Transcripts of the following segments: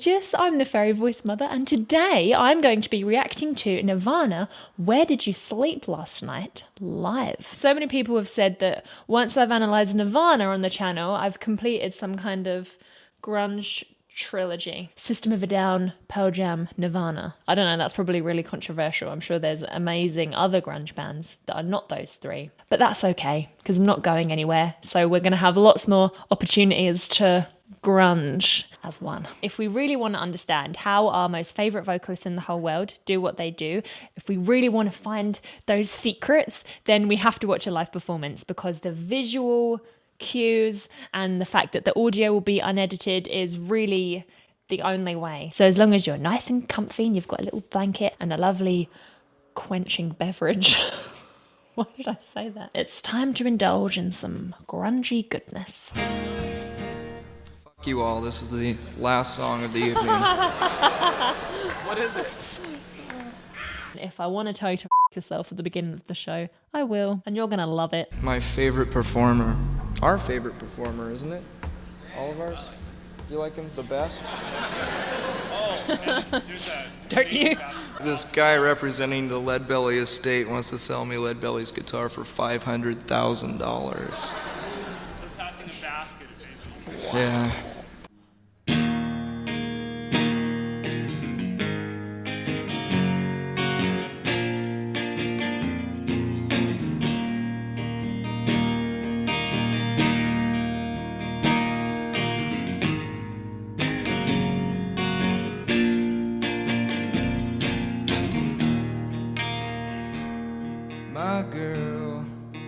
gorgeous. I'm the Fairy Voice Mother, and today I'm going to be reacting to Nirvana, Where Did You Sleep Last Night? Live. So many people have said that once I've analysed Nirvana on the channel, I've completed some kind of grunge trilogy. System of a Down, Pearl Jam, Nirvana. I don't know, that's probably really controversial. I'm sure there's amazing other grunge bands that are not those three. But that's okay, because I'm not going anywhere. So we're going to have lots more opportunities to grunge as one. If we really want to understand how our most favourite vocalists in the whole world do what they do, if we really want to find those secrets, then we have to watch a live performance, because the visual cues and the fact that the audio will be unedited is really the only way. So as long as you're nice and comfy and you've got a little blanket and a lovely quenching beverage. Why did I say that? It's time to indulge in some grungy goodness. Fuck you all, this is the last song of the evening. What is it? If I want to tell you to yourself at the beginning of the show, I will, and you're gonna love it. My favorite performer. Our favorite performer, isn't it? All of ours? You like him the best? Don't you? This guy representing the Leadbelly estate wants to sell me Leadbelly's guitar for $500,000. They're passing a basket, maybe. Yeah.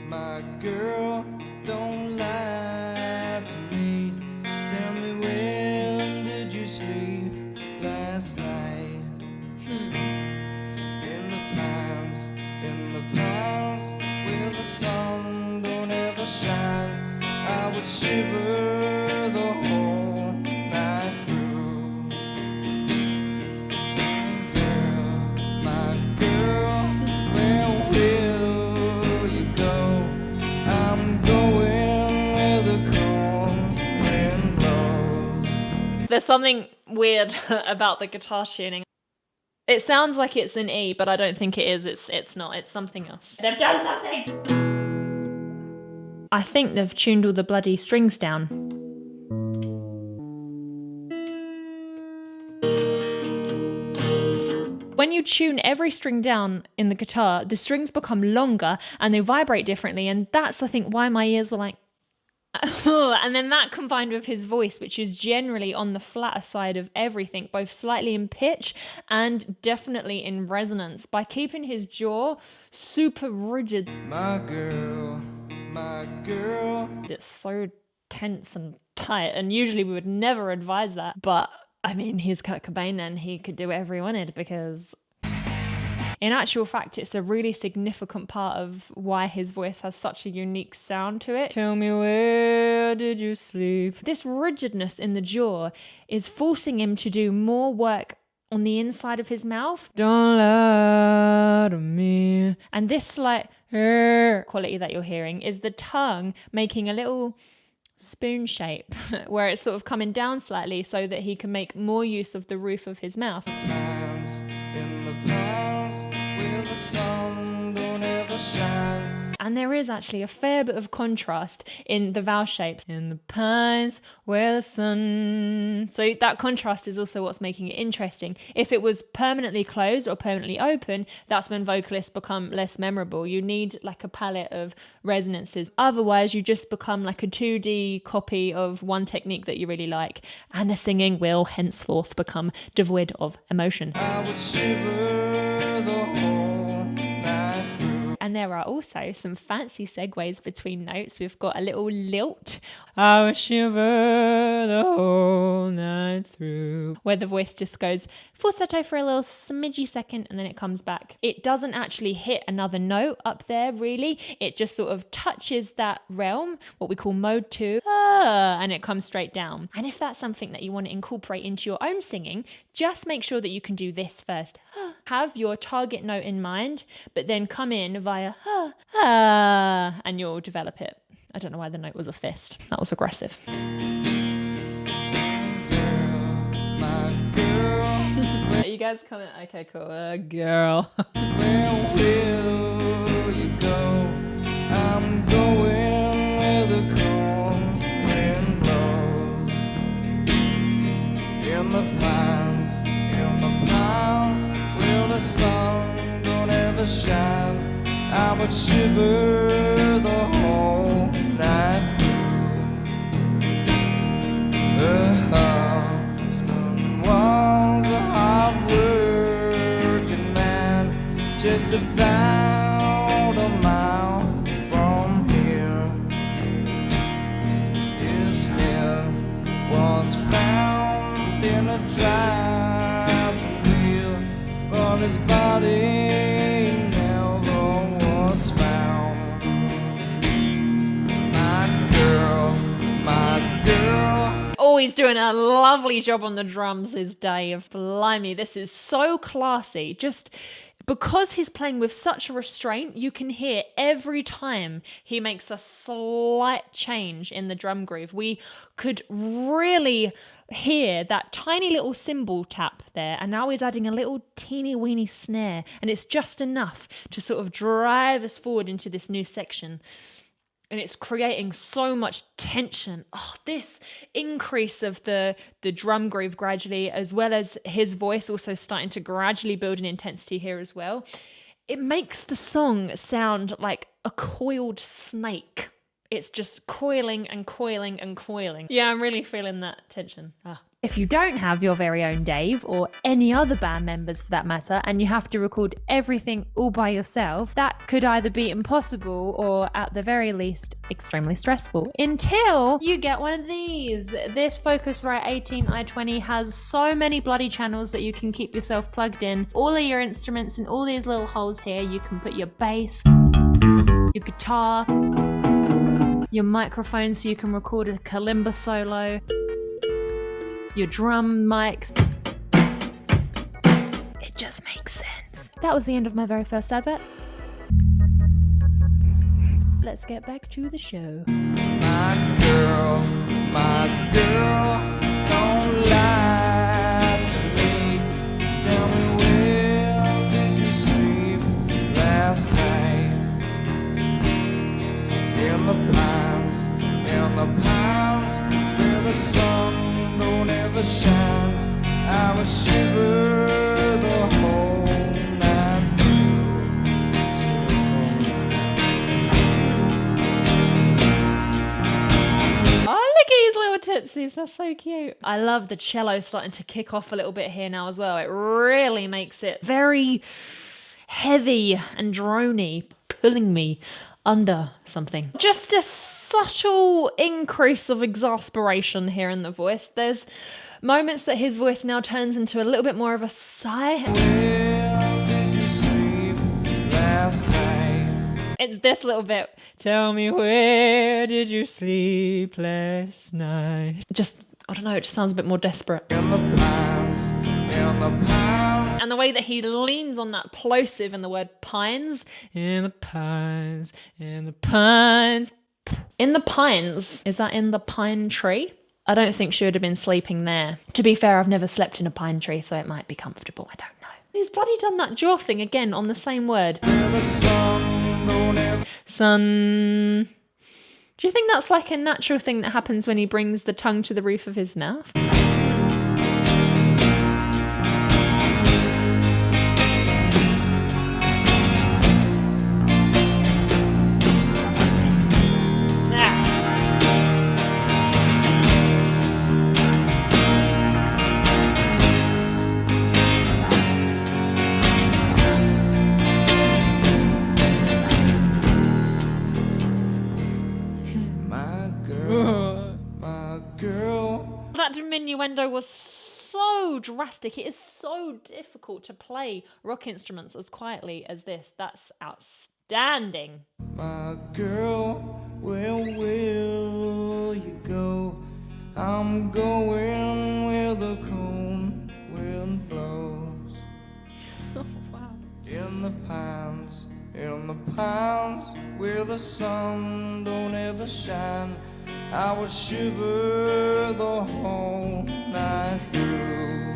My girl, don't lie to me. Tell me, when did you sleep last night? In the pines, where the sun don't ever shine, I would shiver the whole night through. Girl, my girl, where will you go? I'm going where the cold wind blows. There's something weird about the guitar tuning. It sounds like it's an E, but I don't think it is. It's not. It's something else. They've done something! I think they've tuned all the bloody strings down. When you tune every string down in the guitar, the strings become longer and they vibrate differently, and that's, I think, why my ears were like, and then that combined with his voice, which is generally on the flatter side of everything, both slightly in pitch and definitely in resonance, by keeping his jaw super rigid. My girl, it's so tense and tight, and usually we would never advise that, but I mean, he's Kurt Cobain and he could do whatever he wanted, because in actual fact, it's a really significant part of why his voice has such a unique sound to it. Tell me, where did you sleep? This rigidness in the jaw is forcing him to do more work on the inside of his mouth. Don't lie to me. And this slight quality that you're hearing is the tongue making a little spoon shape where it's sort of coming down slightly so that he can make more use of the roof of his mouth. The sun don't ever shine. And there is actually a fair bit of contrast in the vowel shapes. In the pines where the sun... So that contrast is also what's making it interesting. If it was permanently closed or permanently open, that's when vocalists become less memorable. You need like a palette of resonances. Otherwise, you just become like a 2D copy of one technique that you really like, and the singing will henceforth become devoid of emotion. I would shiver the whole night through. And there are also some fancy segues between notes. We've got a little lilt. I will shiver the whole night through. Where the voice just goes falsetto for a little smidgy second and then it comes back. It doesn't actually hit another note up there, really. It just sort of touches that realm, what we call mode 2, and it comes straight down. And if that's something that you want to incorporate into your own singing, just make sure that you can do this first. Have your target note in mind, but then come in via and you'll develop it. I don't know why the note was a fist. That was aggressive. My guys comment. Okay, cool. Girl. Where will you go? I'm going where the cold wind blows. In the pines, where the sun don't ever shine, I would shiver the whole night through. Her husband was a hard-working man, just about a mile from here. His head was found in a driving wheel, but his body never was found. My girl. Oh, he's doing a lovely job on the drums, is Dave. Blimey, this is so classy. Just because he's playing with such a restraint, you can hear every time he makes a slight change in the drum groove. We could really hear that tiny little cymbal tap there, and now he's adding a little teeny weeny snare, and it's just enough to sort of drive us forward into this new section. And it's creating so much tension. Oh, this increase of the drum groove gradually, as well as his voice also starting to gradually build in intensity here as well. It makes the song sound like a coiled snake. It's just coiling and coiling and coiling. Yeah, I'm really feeling that tension. If you don't have your very own Dave, or any other band members for that matter, and you have to record everything all by yourself, that could either be impossible or, at the very least, extremely stressful. Until you get one of these. This Focusrite 18i20 has so many bloody channels that you can keep yourself plugged in. All of your instruments in all these little holes here. You can put your bass, your guitar, your microphone so you can record a kalimba solo, your drum mics. It just makes sense. That was the end of my very first advert. Let's get back to the show. My girl, don't lie to me. Tell me, where did you sleep last night? In the pines, where the sun don't ever shine, I would shiver the whole night through. Oh, look at his little tipsies. That's so cute. I love the cello starting to kick off a little bit here now as well. It really makes it very heavy and droney, pulling me under something. Just a subtle increase of exasperation here in the voice. There's moments that his voice now turns into a little bit more of a sigh. Where did you sleep last night? It's this little bit. Tell me, where did you sleep last night? Just, I don't know, it just sounds a bit more desperate. In the pines. And the way that he leans on that plosive in the word pines. In the pines. In the pines. Is that in the pine tree? I don't think she would have been sleeping there. To be fair, I've never slept in a pine tree, so it might be comfortable. I don't know. He's bloody done that jaw thing again on the same word. Sun. Do you think that's like a natural thing that happens when he brings the tongue to the roof of his mouth? That diminuendo was so drastic. It is so difficult to play rock instruments as quietly as this. That's outstanding. My girl, where will you go? I'm going where the cold wind blows. Oh, wow. In the pines, where the sun don't ever shine, I would shiver the whole night through.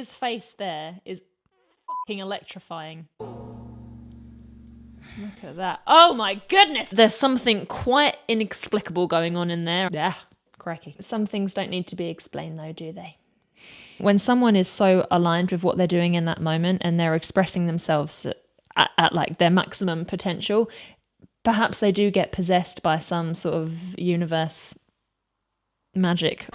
his face there is fucking electrifying. Look at that. Oh my goodness! There's something quite inexplicable going on in there. Yeah, cracky. Some things don't need to be explained though, do they? When someone is so aligned with what they're doing in that moment and they're expressing themselves at like their maximum potential, perhaps they do get possessed by some sort of universe magic.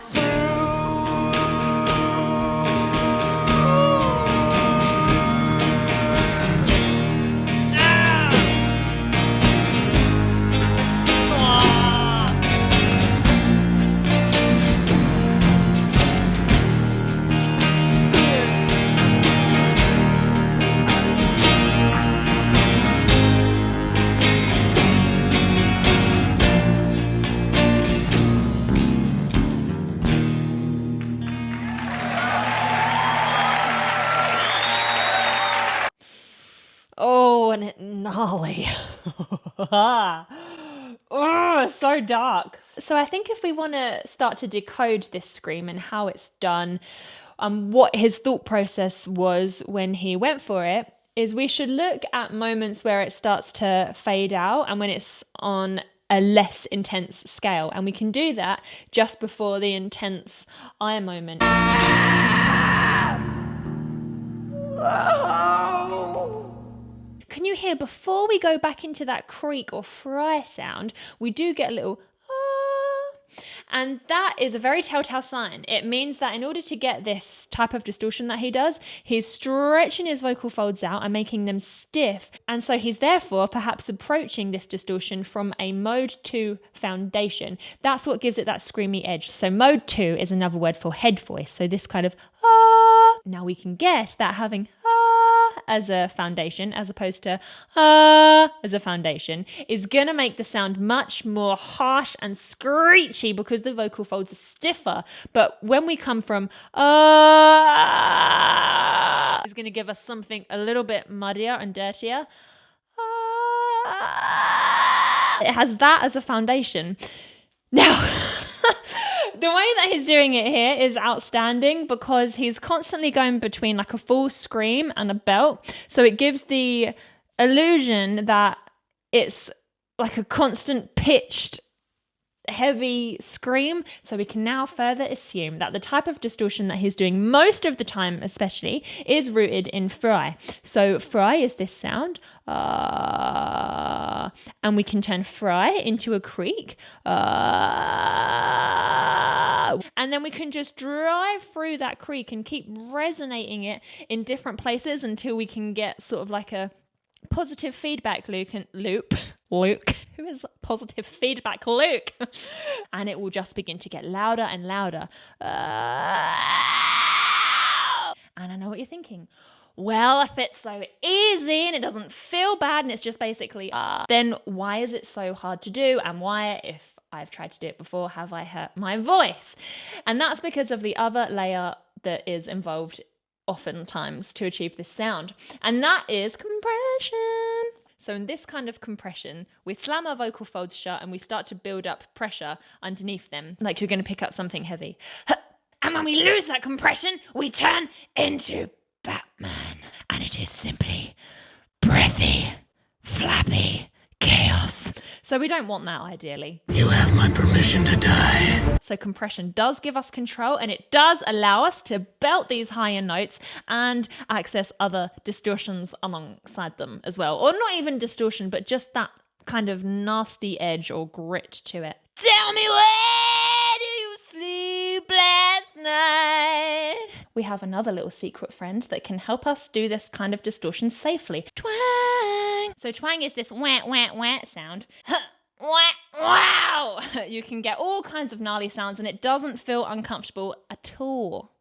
Oh, and it gnarly. Oh, so dark. So I think if we want to start to decode this scream and how it's done, what his thought process was when he went for it, is we should look at moments where it starts to fade out and when it's on a less intense scale. And we can do that just before the intense eye moment. Can you hear, before we go back into that creak or fry sound, we do get a little and that is a very telltale sign. It means that in order to get this type of distortion that he does, he's stretching his vocal folds out and making them stiff. And so he's therefore perhaps approaching this distortion from a mode 2 foundation. That's what gives it that screamy edge. So mode 2 is another word for head voice. So this kind of Now we can guess that having as a foundation as opposed to as a foundation is gonna make the sound much more harsh and screechy because the vocal folds are stiffer. But when we come from it's gonna give us something a little bit muddier and dirtier. It has that as a foundation. Now the way that he's doing it here is outstanding because he's constantly going between like a full scream and a belt. So it gives the illusion that it's like a constant pitched, heavy scream. So we can now further assume that the type of distortion that he's doing most of the time especially is rooted in fry. So fry is this sound. And we can turn fry into a creak. And then we can just drive through that creak and keep resonating it in different places until we can get sort of like a positive feedback loop. Luke, who is positive feedback Luke? And it will just begin to get louder and louder. And I know what you're thinking. Well, if it's so easy and it doesn't feel bad and it's just basically then why is it so hard to do? And why, if I've tried to do it before, have I hurt my voice? And that's because of the other layer that is involved oftentimes to achieve this sound. And that is compression. So in this kind of compression, we slam our vocal folds shut and we start to build up pressure underneath them, like you're going to pick up something heavy. And when we lose that compression, we turn into Batman. And it is simply breathy, flappy chaos. So we don't want that ideally. You have my permission to die. So compression does give us control and it does allow us to belt these higher notes and access other distortions alongside them as well. Or not even distortion, but just that kind of nasty edge or grit to it. Tell me, where do you sleep last night? We have another little secret friend that can help us do this kind of distortion safely. Twang! So twang is this wah, wah, wah sound. Wah, wow! You can get all kinds of gnarly sounds and it doesn't feel uncomfortable at all.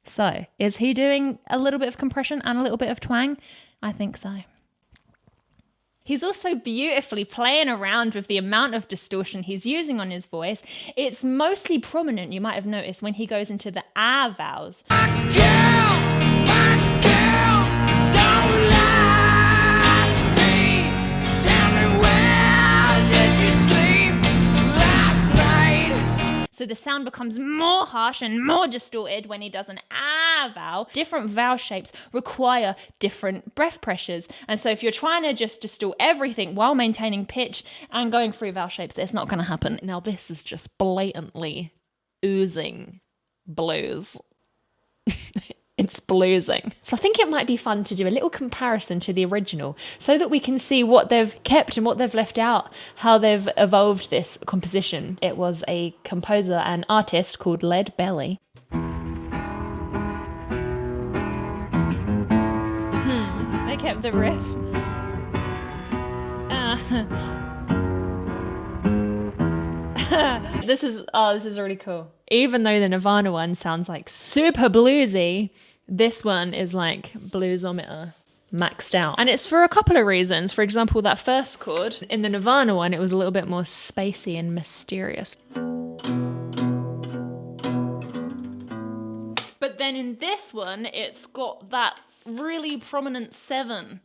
So, is he doing a little bit of compression and a little bit of twang? I think so. He's also beautifully playing around with the amount of distortion he's using on his voice. It's mostly prominent, you might have noticed, when he goes into the ah vowels. My girl, don't lie to me. Tell me, where did you sleep last night? So the sound becomes more harsh and more distorted when he does an ah vowel. Different vowel shapes require different breath pressures. And so if you're trying to just distort everything while maintaining pitch and going through vowel shapes, it's not going to happen. Now this is just blatantly oozing blues. It's bluesing. So I think it might be fun to do a little comparison to the original so that we can see what they've kept and what they've left out, how they've evolved this composition. It was a composer and artist called Leadbelly. They kept the riff. This is really cool. Even though the Nirvana one sounds like super bluesy, this one is like bluesometer maxed out. And it's for a couple of reasons. For example, that first chord in the Nirvana one, it was a little bit more spacey and mysterious. But then in this one, it's got that really prominent 7.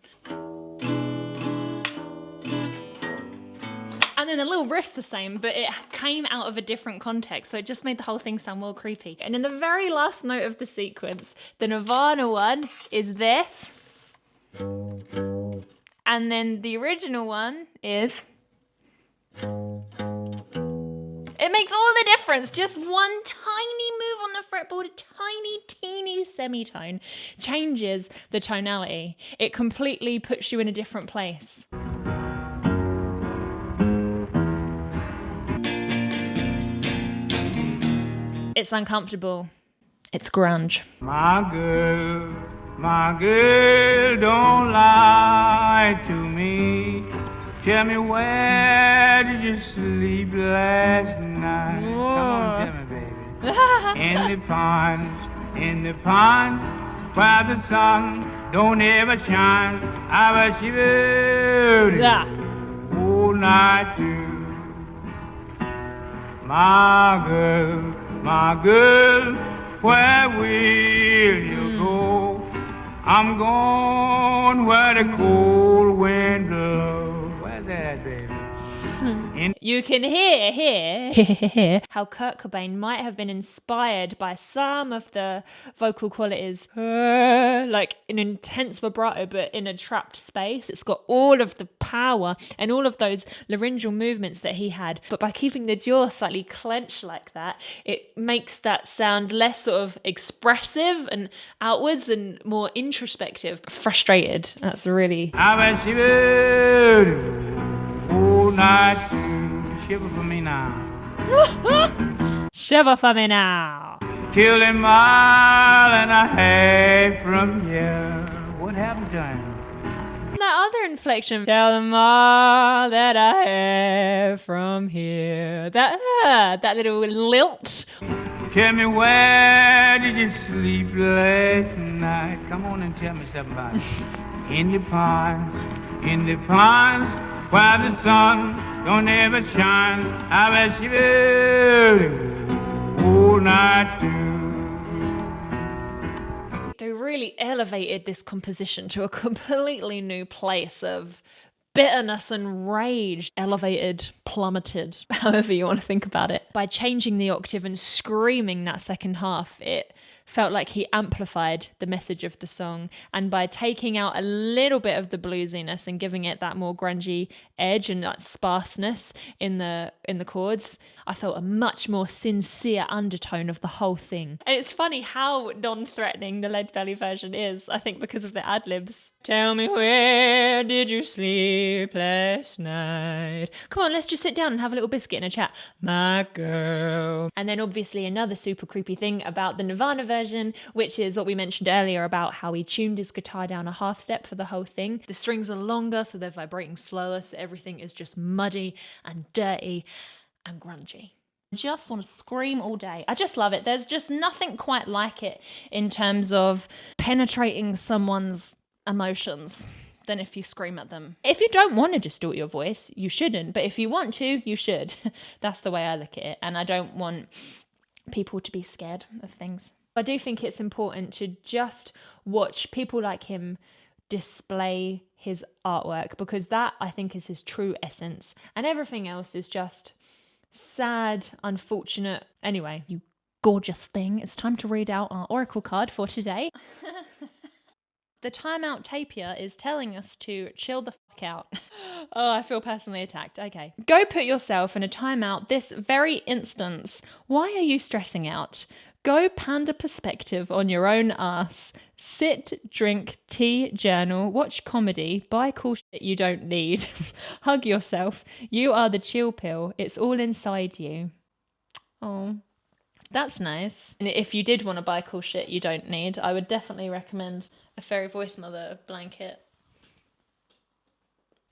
And then the little riff's the same, but it came out of a different context, so it just made the whole thing sound more creepy. And in the very last note of the sequence, the Nirvana one is this. And then the original one is... It makes all the difference. Just one tiny move on the fretboard, a tiny, teeny semitone, changes the tonality. It completely puts you in a different place. It's uncomfortable. It's grunge. My girl, don't lie to me. Tell me, where did you sleep last night? Whoa. Come on, tell me, baby. in the pond, where the sun don't ever shine. I was shivered all night too. My girl, where will you go? I'm going where the cold wind blows. Where's that, baby? You can hear how Kurt Cobain might have been inspired by some of the vocal qualities, like an intense vibrato, but in a trapped space. It's got all of the power and all of those laryngeal movements that he had. But by keeping the jaw slightly clenched like that, it makes that sound less sort of expressive and outwards and more introspective. Frustrated. That's really... I was shivered all night too. Shiver for me now. Shiver for me now. Till a mile and a half from here. What happened to him? That other inflection. Tell them all that I have from here. That little lilt. Tell me, where did you sleep last night? Come on and tell me something about it. In the pines, where the sun don't ever shine. I was shivering all night too. They really elevated this composition to a completely new place of bitterness and rage. Elevated, plummeted, however you want to think about it. By changing the octave and screaming that second half, it felt like he amplified the message of the song. And by taking out a little bit of the bluesiness and giving it that more grungy edge and that sparseness in the chords, I felt a much more sincere undertone of the whole thing. And it's funny how non-threatening the Leadbelly version is, I think because of the ad-libs. Tell me, where did you sleep last night? Come on, let's just sit down and have a little biscuit and a chat. My girl. And then obviously another super creepy thing about the Nirvana version, which is what we mentioned earlier about how he tuned his guitar down a half step for the whole thing. The strings are longer, so they're vibrating slower, so everything is just muddy and dirty and grungy. I just want to scream all day. I just love it. There's just nothing quite like it in terms of penetrating someone's emotions than if you scream at them. If you don't want to distort your voice, you shouldn't. But if you want to, you should. That's the way I look at it. And I don't want people to be scared of things. I do think it's important to just watch people like him display his artwork, because that, I think, is his true essence. And everything else is just sad, unfortunate. Anyway, you gorgeous thing. It's time to read out our oracle card for today. The timeout tapir is telling us to chill the fuck out. Oh, I feel personally attacked. Okay. Go put yourself in a timeout this very instance. Why are you stressing out? Go panda perspective on your own ass. Sit, drink, tea, journal, watch comedy, buy cool shit you don't need. Hug yourself. You are the chill pill. It's all inside you. Oh, that's nice. And if you did want to buy cool shit you don't need, I would definitely recommend a Fairy Voice Mother blanket.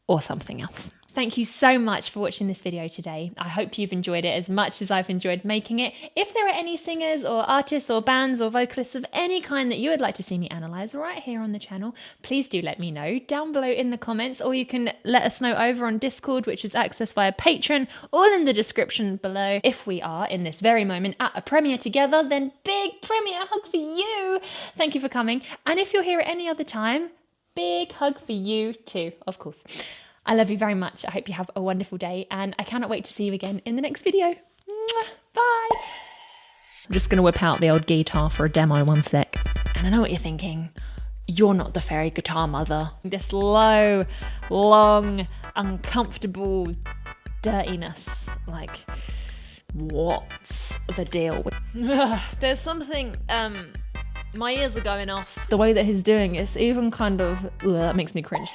Or something else. Thank you so much for watching this video today. I hope you've enjoyed it as much as I've enjoyed making it. If there are any singers or artists or bands or vocalists of any kind that you would like to see me analyse right here on the channel, please do let me know down below in the comments, or you can let us know over on Discord, which is accessed via Patreon, all in the description below. If we are in this very moment at a premiere together, then big premiere hug for you. Thank you for coming. And if you're here at any other time, big hug for you too, of course. I love you very much. I hope you have a wonderful day, and I cannot wait to see you again in the next video. Mwah. Bye. I'm just going to whip out the old guitar for a demo, one sec. And I know what you're thinking. You're not the fairy guitar mother. This low, long, uncomfortable dirtiness. Like, what's the deal with... There's something... my ears are going off. The way that he's doing it's even kind of... that makes me cringe.